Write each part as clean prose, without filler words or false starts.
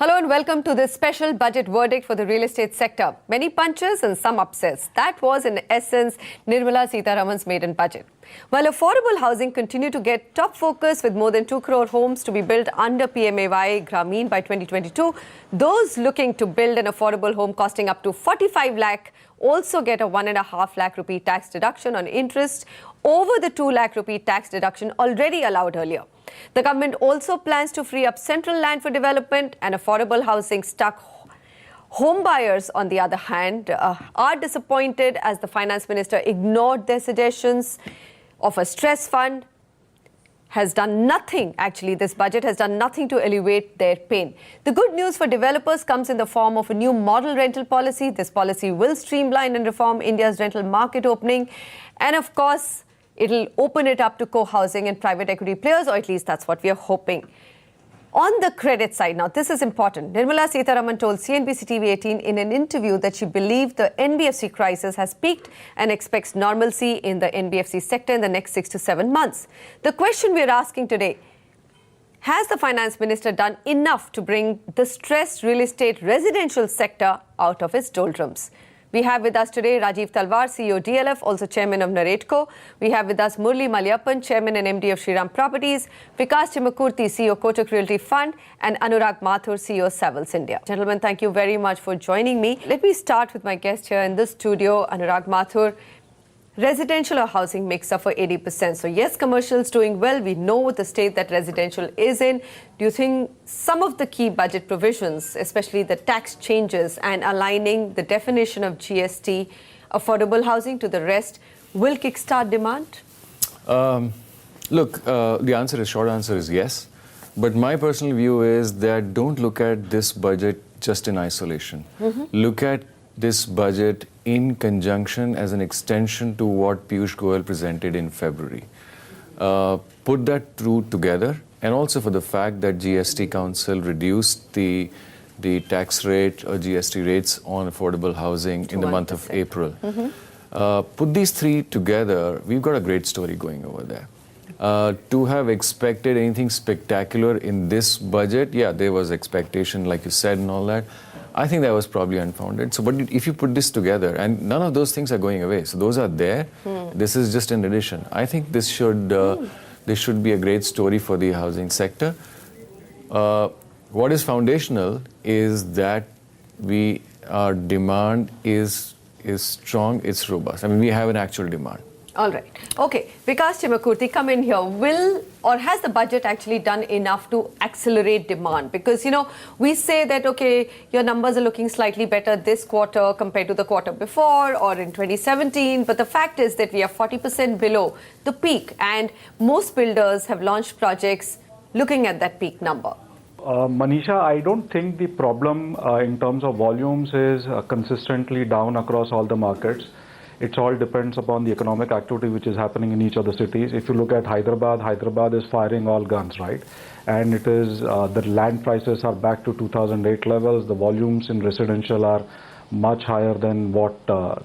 Hello and welcome to this special budget verdict for the real estate sector. Many punches and some upsets. That was, in essence, Nirmala Sitharaman's maiden budget. While affordable housing continued to get top focus with more than 2 crore homes to be built under PMAY Grameen by 2022, those looking to build an affordable home costing up to 45 lakh also get a 1.5 lakh rupee tax deduction on interest over the 2 lakh rupee tax deduction already allowed earlier. The government also plans to free up central land for development, and affordable housing stuck home buyers, on the other hand, are disappointed as the finance minister ignored their suggestions of a stress fund. Has done nothing, actually, this budget has done nothing to alleviate their pain. The good news for developers comes in the form of a new model rental policy. This policy will streamline and reform India's rental market opening. And of course, it'll open it up to co-housing and private equity players, or at least that's what we are hoping. On the credit side, now this is important. Nirmala Sitharaman told CNBC TV 18 in an interview that she believed the NBFC crisis has peaked and expects normalcy in the NBFC sector in the next 6 to 7 months. The question we're asking today, has the finance minister done enough to bring the stressed real estate residential sector out of its doldrums? We have with us today Rajiv Talwar, CEO DLF, also chairman of Naredco. We have with us Murli Maliyappan, chairman and MD of Shriram Properties, Vikas Chimakurti, CEO Kotak Realty Fund, and Anurag Mathur, CEO Savills India. Gentlemen, thank you very much for joining me. Let me start with my guest here in the studio, Anurag Mathur. Residential or housing makes up for 80%. So yes, commercial's doing well. We know the state that residential is in. Do you think some of the key budget provisions, especially the tax changes and aligning the definition of GST, affordable housing to the rest, will kickstart demand? Look, the short answer is yes. But my personal view is that don't look at this budget just in isolation. Look at this budget in conjunction as an extension to what Piyush Goyal presented in February. Put that through together, and also for the fact that GST Council reduced the tax rate or GST rates on affordable housing in the month of April. Put these three together, we've got a great story going over there. To have expected anything spectacular in this budget, yeah, there was expectation, like you said, and all that. I think that was probably unfounded. So, but if you put this together, and none of those things are going away, so those are there. This is just an addition. I think this should be a great story for the housing sector. What is foundational is that our demand is strong, it's robust. I mean, we have an actual demand. All right. Okay. Vikas Chimakurti, come in here. Has the budget actually done enough to accelerate demand? Because, we say that, okay, your numbers are looking slightly better this quarter compared to the quarter before or in 2017. But the fact is that we are 40% below the peak. And most builders have launched projects looking at that peak number. Manisha, I don't think the problem in terms of volumes is consistently down across all the markets. It all depends upon the economic activity which is happening in each of the cities. If you look at Hyderabad is firing all guns, right? And it is, the land prices are back to 2008 levels. The volumes in residential are much higher than what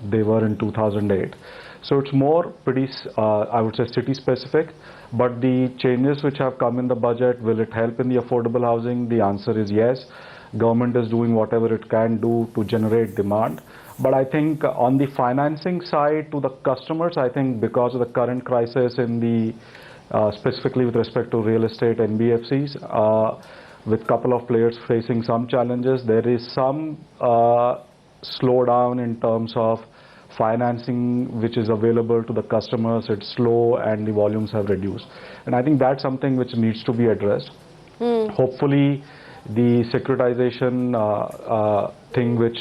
they were in 2008. So it's more pretty, I would say, city specific. But the changes which have come in the budget, will it help in the affordable housing? The answer is yes. Government is doing whatever it can do to generate demand. But I think on the financing side to the customers, I think because of the current crisis in the, specifically with respect to real estate NBFCs, with a couple of players facing some challenges, there is some slowdown in terms of financing which is available to the customers. It's slow and the volumes have reduced. And I think that's something which needs to be addressed. Hopefully, the securitization thing which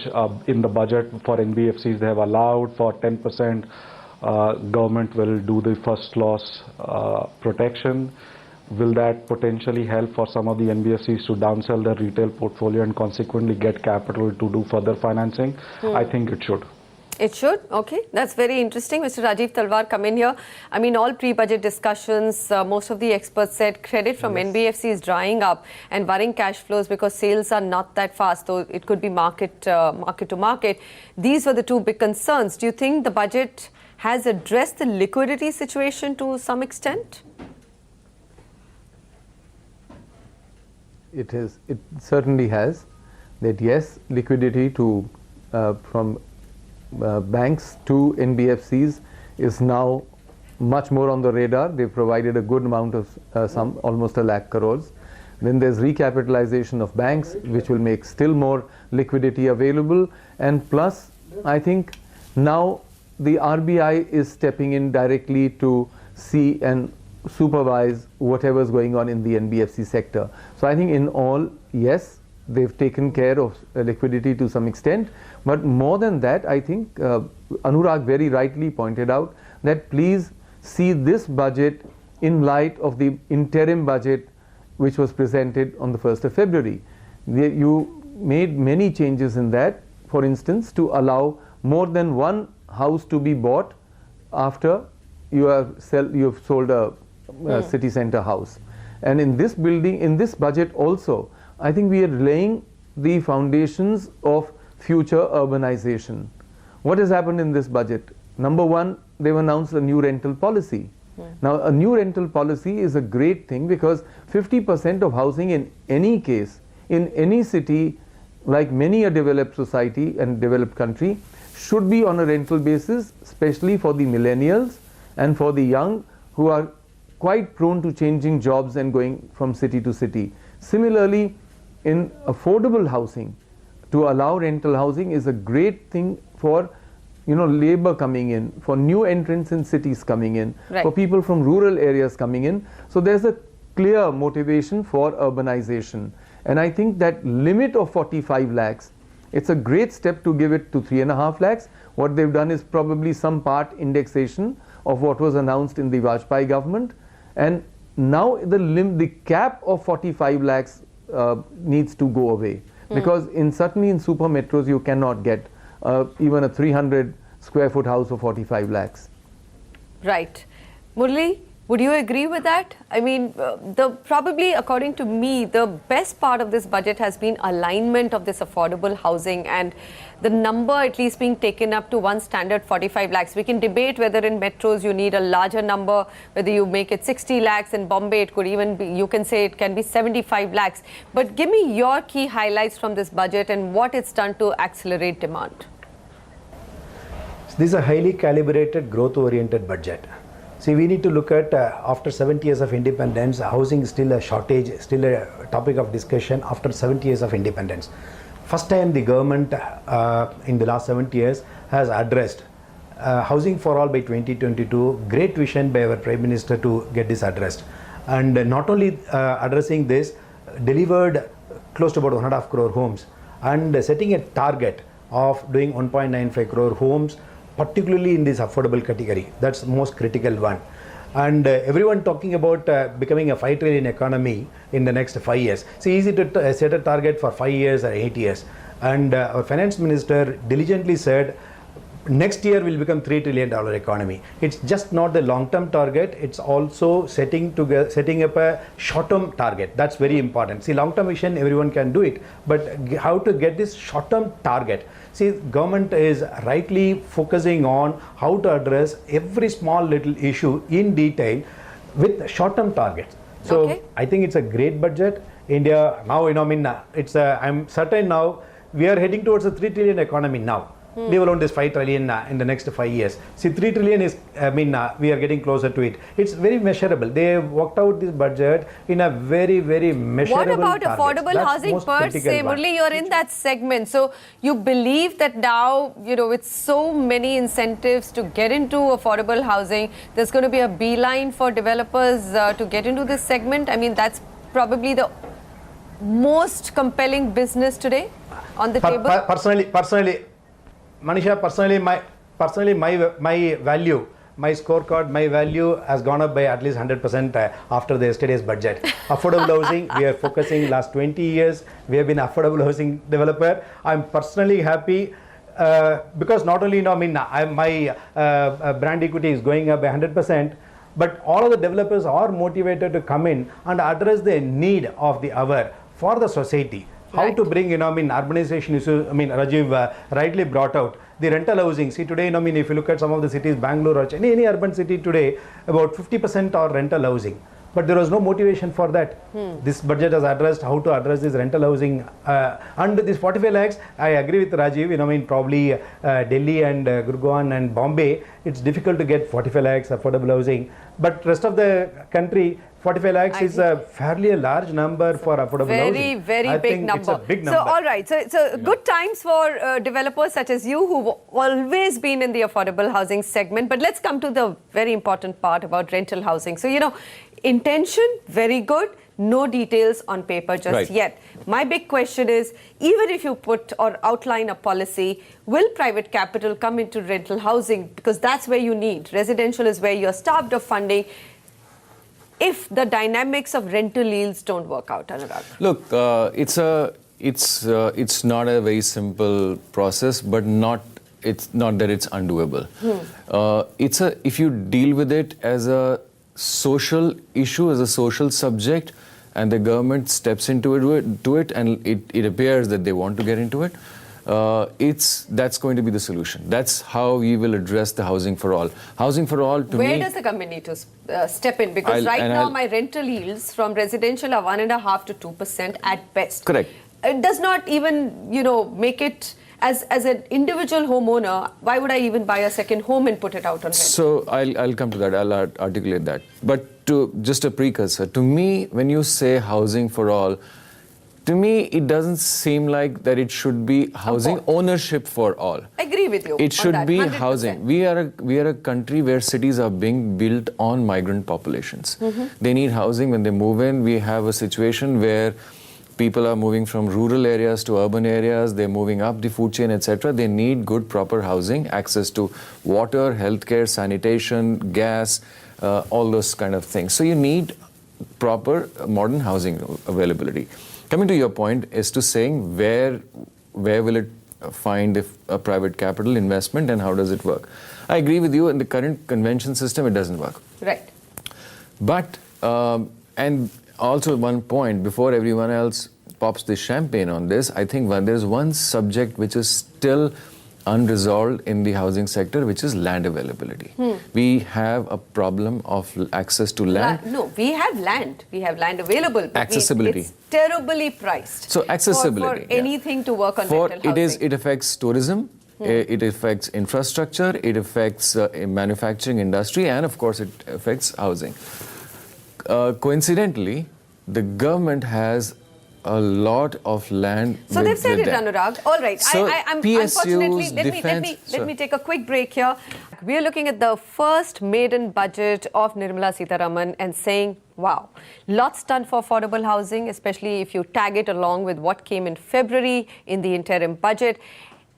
in the budget for NBFCs they have allowed for 10%, government will do the first loss protection. Will that potentially help for some of the NBFCs to downsell their retail portfolio and consequently get capital to do further financing? I think it should. It should? Okay. That's very interesting. Mr. Rajiv Talwar, come in here. I mean, all pre-budget discussions, most of the experts said credit from NBFC is drying up and worrying cash flows because sales are not that fast, though it could be market to market. These were the two big concerns. Do you think the budget has addressed the liquidity situation to some extent? it certainly has. That yes, liquidity to from banks to NBFCs is now much more on the radar. They've provided a good amount of some almost 1 lakh crores. Then there's recapitalization of banks, which will make still more liquidity available. And plus, I think now the RBI is stepping in directly to see and supervise whatever's going on in the NBFC sector. So I think in all, yes, they've taken care of liquidity to some extent. But more than that, I think Anurag very rightly pointed out that please see this budget in light of the interim budget which was presented on the 1st of February. You made many changes in that, for instance, to allow more than one house to be bought after you have sold a city center house. And in this budget also, I think we are laying the foundations of future urbanization. What has happened in this budget? Number one, they've announced a new rental policy. Now, a new rental policy is a great thing because 50% of housing in any case, in any city, like many a developed society and developed country, should be on a rental basis, especially for the millennials and for the young who are quite prone to changing jobs and going from city to city. Similarly, in affordable housing, to allow rental housing is a great thing for labor coming in, for new entrants in cities coming in, right, for people from rural areas coming in. So there's a clear motivation for urbanization. And I think that limit of 45 lakhs, it's a great step to give it to 3.5 lakhs. What they've done is probably some part indexation of what was announced in the Vajpayee government. And now the cap of 45 lakhs needs to go away. Because certainly in super metros you cannot get even a 300 square foot house for 45 lakhs. Right. Murli, would you agree with that? I mean, probably according to me, the best part of this budget has been alignment of this affordable housing and the number at least being taken up to one standard 45 lakhs. We can debate whether in metros you need a larger number, whether you make it 60 lakhs. In Bombay, it could even be, you can say it can be 75 lakhs. But give me your key highlights from this budget and what it's done to accelerate demand. This is a highly calibrated, growth-oriented budget. See, we need to look at after 70 years of independence, housing is still a shortage, still a topic of discussion after 70 years of independence. First time the government in the last 70 years has addressed housing for all by 2022. Great vision by our Prime Minister to get this addressed. And not only addressing this, delivered close to about 1.5 crore homes and setting a target of doing 1.95 crore homes, particularly in this affordable category. That's the most critical one. And everyone talking about becoming a 5 trillion economy in the next 5 years. It's easy to set a target for 5 years or 8 years. And our finance minister diligently said, next year will become $3 trillion economy. It's just not the long-term target, it's also setting up a short-term target. That's very important. See, long-term vision, everyone can do it, but how to get this short-term target? See, government is rightly focusing on how to address every small little issue in detail with short-term targets. So okay, I think it's a great budget. India now, I'm certain now we are heading towards a 3 trillion economy now. Leave alone this 5 trillion in the next 5 years. See, 3 trillion is, we are getting closer to it. It's very measurable. They worked out this budget in a very, very measurable What about targets. affordable That's housing most per critical se? one. Murli, you're in that segment. So you believe that now, with so many incentives to get into affordable housing, there's going to be a beeline for developers to get into this segment? I mean, that's probably the most compelling business today on the table. Personally, Manisha, personally, my value, my scorecard, my value has gone up by at least 100% after the yesterday's budget. Affordable housing, we are focusing last 20 years. We have been affordable housing developer. I'm personally happy because not only my brand equity is going up by 100%, but all of the developers are motivated to come in and address the need of the hour for the society. How to bring, urbanization issue, Rajiv rightly brought out the rental housing. See, today, if you look at some of the cities, Bangalore or any urban city today, about 50% are rental housing. but there was no motivation for that. This budget has addressed how to address this rental housing. And this 45 lakhs, I agree with Rajiv, you know, I mean, probably Delhi and Gurgaon and Bombay, it's difficult to get 45 lakhs affordable housing. But rest of the country, 45 lakhs is a fairly large number for affordable housing. Very I big think number. It's a big number. So, all right. So good times for developers such as you who've always been in the affordable housing segment. But let's come to the very important part about rental housing. So, you know, intention, very good. No details on paper just yet. My big question is, even if you put or outline a policy, will private capital come into rental housing? Because that's where you need. Residential is where you're starved of funding. If the dynamics of rental yields don't work out, Anurag? Look, it's not a very simple process, but it's not that it's undoable. If you deal with it as a social issue, as a social subject, and the government steps into it, and it appears that they want to get into it, that's going to be the solution. That's how we will address the housing for all. Housing for all, to me... Where does the government need to step in? Because my rental yields from residential are 1.5% to 2% at best. Correct. It does not even, you know, make it... As an individual homeowner, why would I even buy a second home and put it out on rent? So I'll come to that. I'll articulate that. But just a precursor, to me, when you say housing for all, to me, it doesn't seem like that it should be housing ownership for all. I agree with you. It should on that, be 100%. housing. We are a country where cities are being built on migrant populations. They need housing when they move in. We have a situation where people are moving from rural areas to urban areas, they're moving up the food chain, etc. They need good, proper housing, access to water, healthcare, sanitation, gas, all those kind of things. So you need proper modern housing availability. Coming to your point is to saying where will it find a private capital investment and how does it work? I agree with you, in the current convention system, it doesn't work. Right. But, and also one point, before everyone else pops the champagne on this, I think there's one subject which is still unresolved in the housing sector, which is land availability. We have a problem of access to land. No, we have land. We have land available. But Accessibility. It's terribly priced. So accessibility. For anything to work on rental housing. It affects tourism. It affects infrastructure. It affects manufacturing industry. And of course, it affects housing. Coincidentally, the government has a lot of land. So they've said it, Anurag. All right. So I'm PSUs, unfortunately, let me take a quick break here. We are looking at the first maiden budget of Nirmala Sitharaman and saying, wow, lots done for affordable housing, especially if you tag it along with what came in February in the interim budget.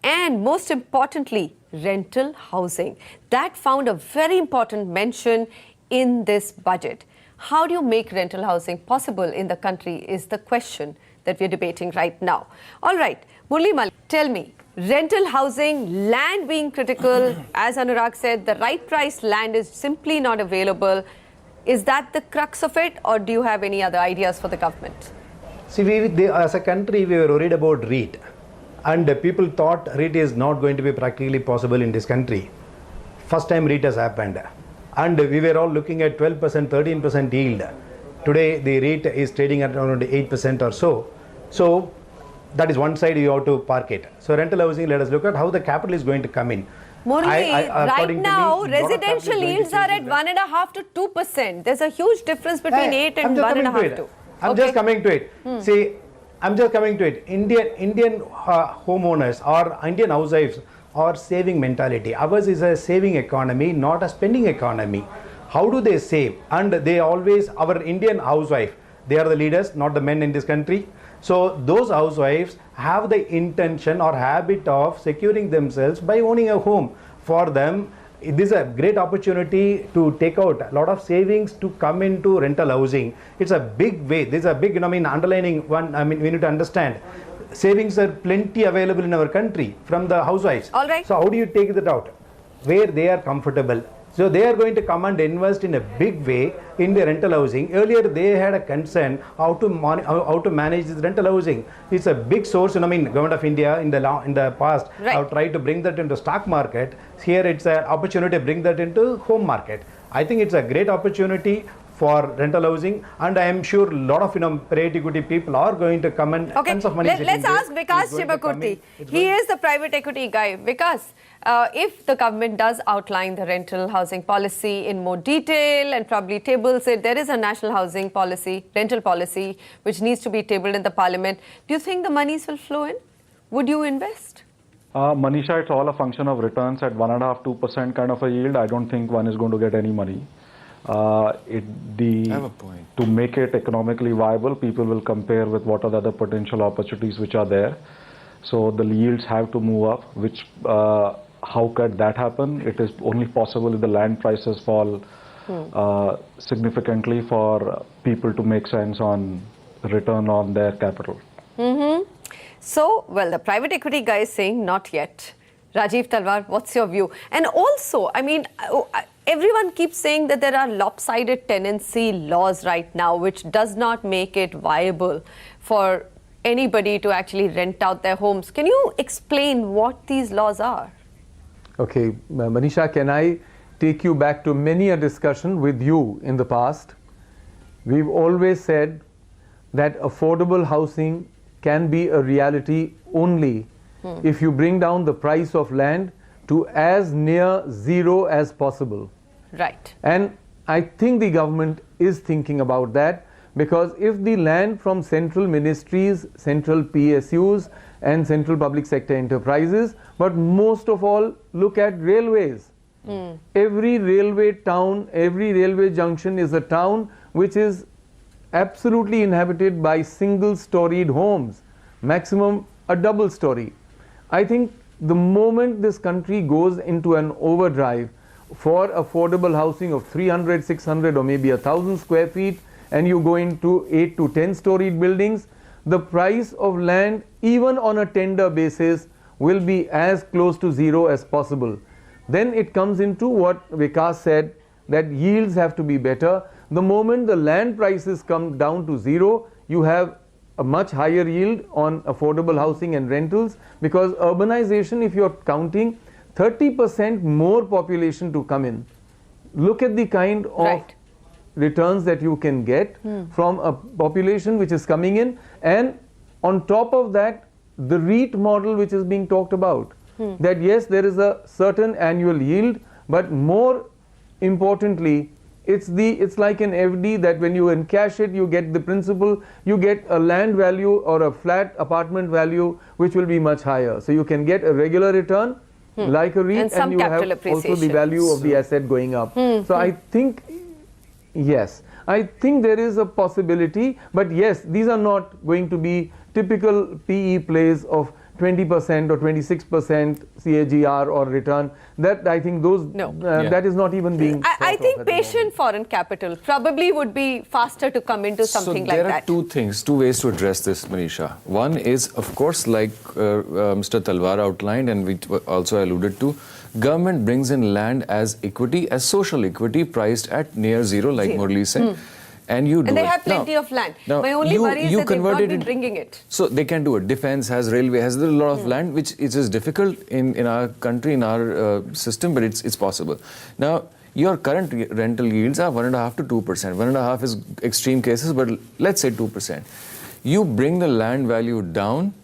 And most importantly, rental housing. That found a very important mention in this budget. How do you make rental housing possible in the country is the question that we're debating right now. All right, Murli Malik, tell me, rental housing, land being critical, as Anurag said, the right price land is simply not available. Is that the crux of it, or do you have any other ideas for the government? See, as a country, we were worried about REIT. And people thought REIT is not going to be practically possible in this country. First time REIT has happened. And we were all looking at 12%, 13% yield. Today, the REIT is trading at around 8% or so. So, that is one side you have to park it. So, rental housing, let us look at how the capital is going to come in. Murli, right now, residential yields are at 1.5% to 2%. There's a huge difference between 8 and 1.5 to. I'm just coming to it. See, I'm just coming to it. Indian homeowners or Indian housewives are saving mentality. Ours is a saving economy, not a spending economy. How do they save? And they always, our Indian housewife, they are the leaders, not the men in this country. So those housewives have the intention or habit of securing themselves by owning a home. For them, this is a great opportunity to take out a lot of savings to come into rental housing. It's a big way. This is a big, underlining one, we need to understand. Savings are plenty available in our country from the housewives. All right. So how do you take that out? Where they are comfortable. So they are going to come and invest in a big way in the rental housing. Earlier they had a concern how to manage this rental housing. It's a big source. Government of India in the past have tried to bring that into stock market. Here it's an opportunity to bring that into home market. I think it's a great opportunity for rental housing, and I am sure a lot of private equity people are going to come and Okay, tons of money. let's ask Vikas Chimakurti. He is the private equity guy. Vikas, if the government does outline the rental housing policy in more detail and probably tables it, there is a national housing policy, rental policy, which needs to be tabled in the parliament. Do you think the monies will flow in? Would you invest? Manisha, it's all a function of returns at 1.5-2% kind of a yield. I don't think one is going to get any money. I have a point. To make it economically viable, people will compare with what are the other potential opportunities which are there. So the yields have to move up, which how could that happen? It is only possible if the land prices fall significantly for people to make sense on return on their capital. So, well, the private equity guy is saying not yet. Rajiv Talwar, what's your view? And also, I mean, everyone keeps saying that there are lopsided tenancy laws right now, which does not make it viable for anybody to actually rent out their homes. Can you explain what these laws are? Okay, Manisha, can I take you back to many a discussion with you in the past? We've always said that affordable housing can be a reality only if you bring down the price of land to as near zero as possible. Right. And I think the government is thinking about that, because if the land from central ministries, central PSUs and central public sector enterprises, but most of all look at railways. Every railway town, every railway junction is a town which is absolutely inhabited by single-storied homes, maximum a double story. I think the moment this country goes into an overdrive for affordable housing of 300, 600 or maybe 1,000 square feet, and you go into 8 to 10 storied buildings, the price of land, even on a tender basis, will be as close to zero as possible. Then it comes into what Vikas said, that yields have to be better. The moment the land prices come down to zero, you have a much higher yield on affordable housing and rentals, because urbanization, if you're counting 30% more population to come in, look at the kind of Right. returns that you can get from a population which is coming in, and on top of that, the REIT model which is being talked about, that yes, there is a certain annual yield, but more importantly, it's like an FD that when you encash it, you get the principal, you get a land value or a flat apartment value which will be much higher. So you can get a regular return like a REIT, And some you have capital also the appreciation. value of the asset going up. So I think, yes, I think there is a possibility, but yes, these are not going to be typical PE plays of 20% or 26% CAGR or return. That I think those No. that is not even being. I thought of think at the moment. patient foreign capital probably would be faster to come into something so like there are that. two ways to address this, Manisha. One is, of course, like Mr. Talwar outlined and we also alluded to, government brings in land as equity, as social equity priced at near zero, like Zero. Murli said. And you do And they it. have plenty Now- of land. now My only you- worry is you that they've not converted been it- bringing it. So they can do it. Defense has, railway has, there's a lot of land which is difficult in our country, in our system, but it's possible. Now, your current rental yields are 1.5 to 2%. 1.5 is extreme cases, but let's say 2%. You bring the land value down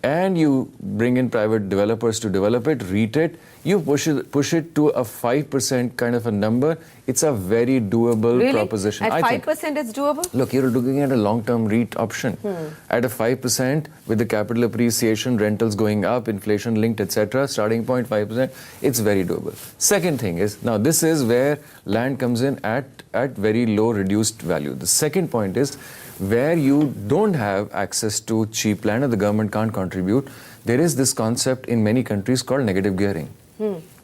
and you bring in private developers to develop it, REIT it, you push it to a 5% kind of a number. It's a very doable Really? proposition. At I think. 5% it's doable? Look, you're looking at a long-term REIT option. At a 5% with the capital appreciation, rentals going up, inflation linked, etc., starting point 5%, it's very doable. Second thing is, now this is where land comes in at very low reduced value. The second point is, where you don't have access to cheap land or the government can't contribute, there is this concept in many countries called negative gearing,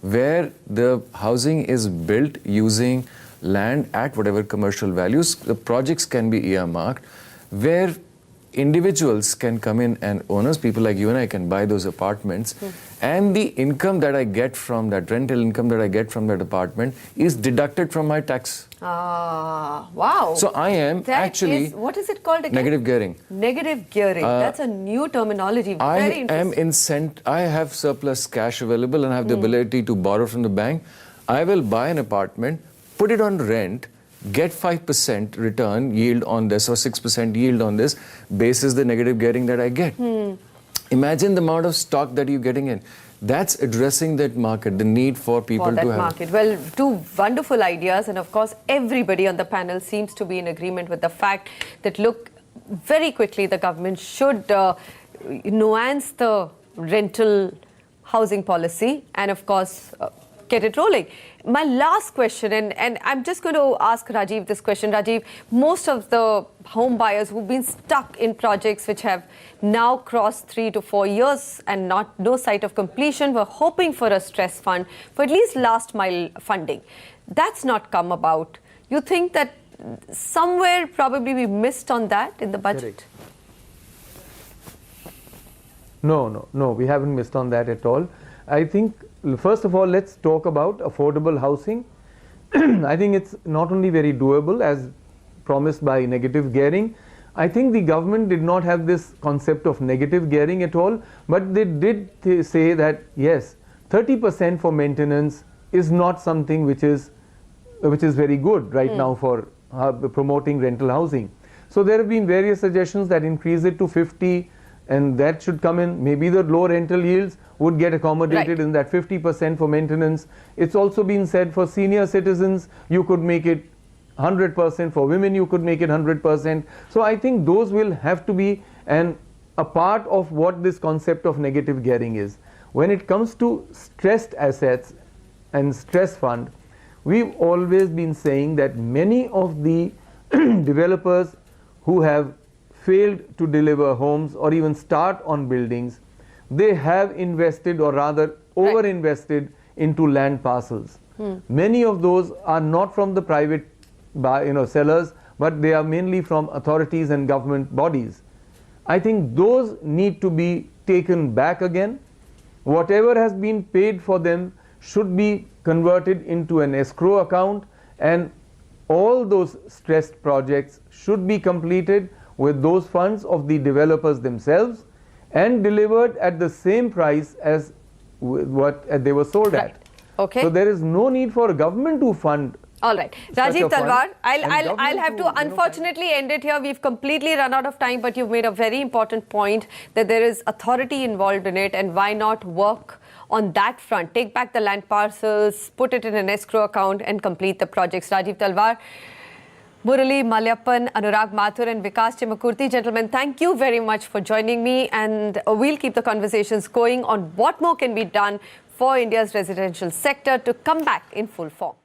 where the housing is built using land at whatever commercial values. The projects can be earmarked, where individuals can come in and owners, people like you and I, can buy those apartments, and the income that I get from that, rental income that I get from that apartment, is deducted from my tax. Ah, wow. So I am That actually is- what is it called again? negative gearing. Negative gearing. That's a new terminology. Very I interesting. I have surplus cash available and I have the ability to borrow from the bank. I will buy an apartment, put it on rent, get 5% return yield on this or 6% yield on this basis the negative gearing that I get. Imagine the amount of stock that you're getting in. That's addressing that market, the need for people for that to have. market. Well, two wonderful ideas, and of course, everybody on the panel seems to be in agreement with the fact that, look, very quickly the government should nuance the rental housing policy and, of course, get it rolling. My last question, and I'm just going to ask Rajiv this question. Rajiv, most of the home buyers who've been stuck in projects which have now crossed 3 to 4 years and no sight of completion were hoping for a stress fund for at least last mile funding. That's not come about. You think that somewhere probably we missed on that in the budget? No, we haven't missed on that at all. I think, first of all, let's talk about affordable housing. I think it's not only very doable as promised by negative gearing. I think the government did not have this concept of negative gearing at all, but they did say that yes, 30% for maintenance is not something which is very good right now for promoting rental housing. So there have been various suggestions that increase it to 50, and that should come in. Maybe the low rental yields would get accommodated in that 50% for maintenance. It's also been said for senior citizens, you could make it 100%. For women, you could make it 100%. So I think those will have to be a part of what this concept of negative gearing is. When it comes to stressed assets and stress fund, we've always been saying that many of the developers who have failed to deliver homes or even start on buildings, they have invested, or rather over-invested into land parcels. Many of those are not from the private sellers, but they are mainly from authorities and government bodies. I think those need to be taken back again. Whatever has been paid for them should be converted into an escrow account, and all those stressed projects should be completed with those funds of the developers themselves and delivered at the same price as what they were sold at. Okay. So there is no need for government to fund. All right. Such a Rajiv fund, Talwar, and I'll have to government unfortunately end it here. We've completely run out of time, but you've made a very important point that there is authority involved in it, and why not work on that front? Take back the land parcels, put it in an escrow account and complete the projects. Rajiv Talwar, Murali Malyappan, Anurag Mathur and Vikas Chimakurti. Gentlemen, thank you very much for joining me, and we'll keep the conversations going on what more can be done for India's residential sector to come back in full form.